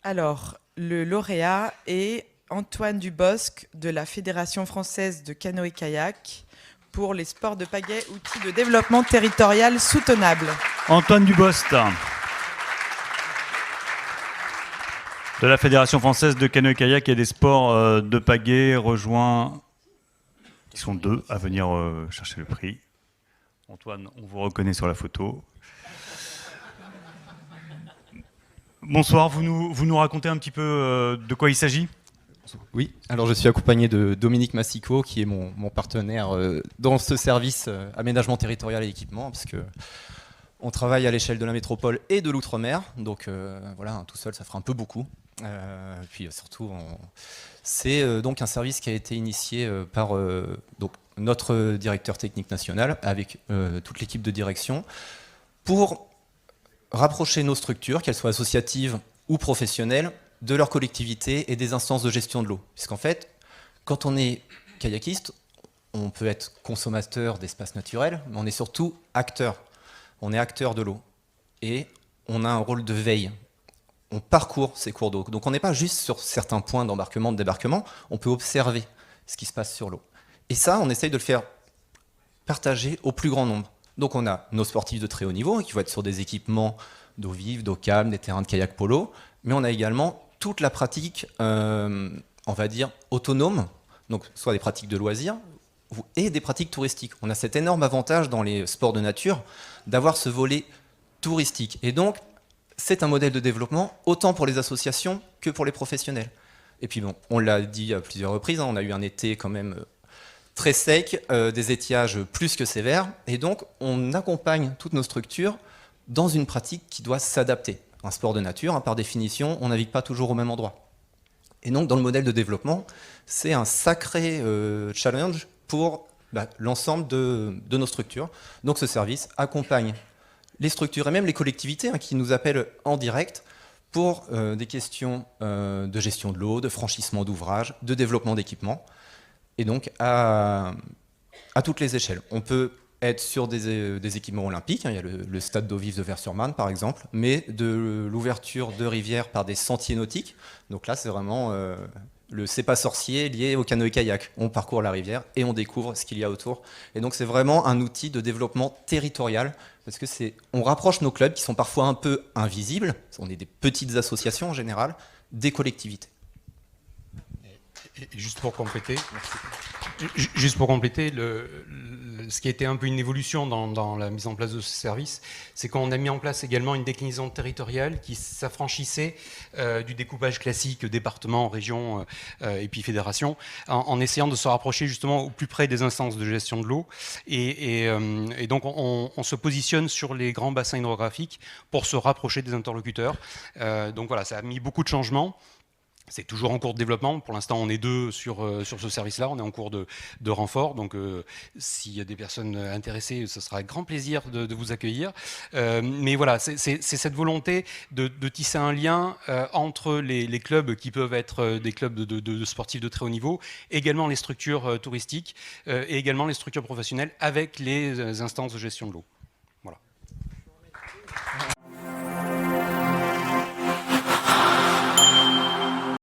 Alors, le lauréat est Antoine Dubosc de la Fédération française de canoë-kayak pour les sports de pagaie, outils de développement territorial soutenable. Antoine Dubosc de la Fédération française de canoë-kayak et des sports de pagaie rejoint. Ils sont deux à venir chercher le prix. Antoine, on vous reconnaît sur la photo. Bonsoir, vous nous racontez un petit peu de quoi il s'agit ? Oui, alors je suis accompagné de Dominique Massico, qui est mon partenaire dans ce service aménagement territorial et équipement, parce que on travaille à l'échelle de la métropole et de l'outre-mer, donc voilà, tout seul ça fera un peu beaucoup. Puis surtout, c'est donc un service qui a été initié par donc, notre directeur technique national, avec toute l'équipe de direction, pour rapprocher nos structures, qu'elles soient associatives ou professionnelles, de leur collectivité et des instances de gestion de l'eau. Puisqu'en fait, quand on est kayakiste, on peut être consommateur d'espaces naturels, mais on est surtout acteur. On est acteur de l'eau. Et on a un rôle de veille. On parcourt ces cours d'eau. Donc on n'est pas juste sur certains points d'embarquement, de débarquement, on peut observer ce qui se passe sur l'eau. Et ça, on essaye de le faire partager au plus grand nombre. Donc on a nos sportifs de très haut niveau, qui vont être sur des équipements d'eau vive, d'eau calme, des terrains de kayak polo, mais on a également toute la pratique, on va dire, autonome, donc soit des pratiques de loisirs et des pratiques touristiques. On a cet énorme avantage dans les sports de nature d'avoir ce volet touristique. Et donc, c'est un modèle de développement autant pour les associations que pour les professionnels. Et puis bon, on l'a dit à plusieurs reprises, on a eu un été quand même très sec, des étiages plus que sévères, et donc on accompagne toutes nos structures dans une pratique qui doit s'adapter. Un sport de nature, par définition, on navigue pas toujours au même endroit. Et donc, dans le modèle de développement, c'est un sacré challenge pour l'ensemble de nos structures. Donc, ce service accompagne les structures et même les collectivités qui nous appellent en direct pour des questions de gestion de l'eau, de franchissement d'ouvrages, de développement d'équipements, et donc à toutes les échelles. On peut être sur des équipements olympiques, il y a le stade d'eau vive de Vers-sur-Marne par exemple, mais de l'ouverture de rivières par des sentiers nautiques. Donc là c'est vraiment le c'est pas sorcier lié au canoë-kayak. On parcourt la rivière et on découvre ce qu'il y a autour. Et donc c'est vraiment un outil de développement territorial, parce que on rapproche nos clubs qui sont parfois un peu invisibles, on est des petites associations en général, des collectivités. Et juste pour compléter, ce qui a été un peu une évolution dans la mise en place de ce service, c'est qu'on a mis en place également une déclinaison territoriale qui s'affranchissait du découpage classique département, région et puis fédération, en essayant de se rapprocher justement au plus près des instances de gestion de l'eau. Et donc on se positionne sur les grands bassins hydrographiques pour se rapprocher des interlocuteurs. Donc voilà, ça a mis beaucoup de changements. C'est toujours en cours de développement. Pour l'instant, on est deux sur ce service-là. On est en cours de renfort. Donc, s'il y a des personnes intéressées, ce sera avec grand plaisir de vous accueillir. Mais voilà, c'est cette volonté de tisser un lien entre les clubs qui peuvent être des clubs de sportifs de très haut niveau, également les structures touristiques et également les structures professionnelles avec les instances de gestion de l'eau. Voilà.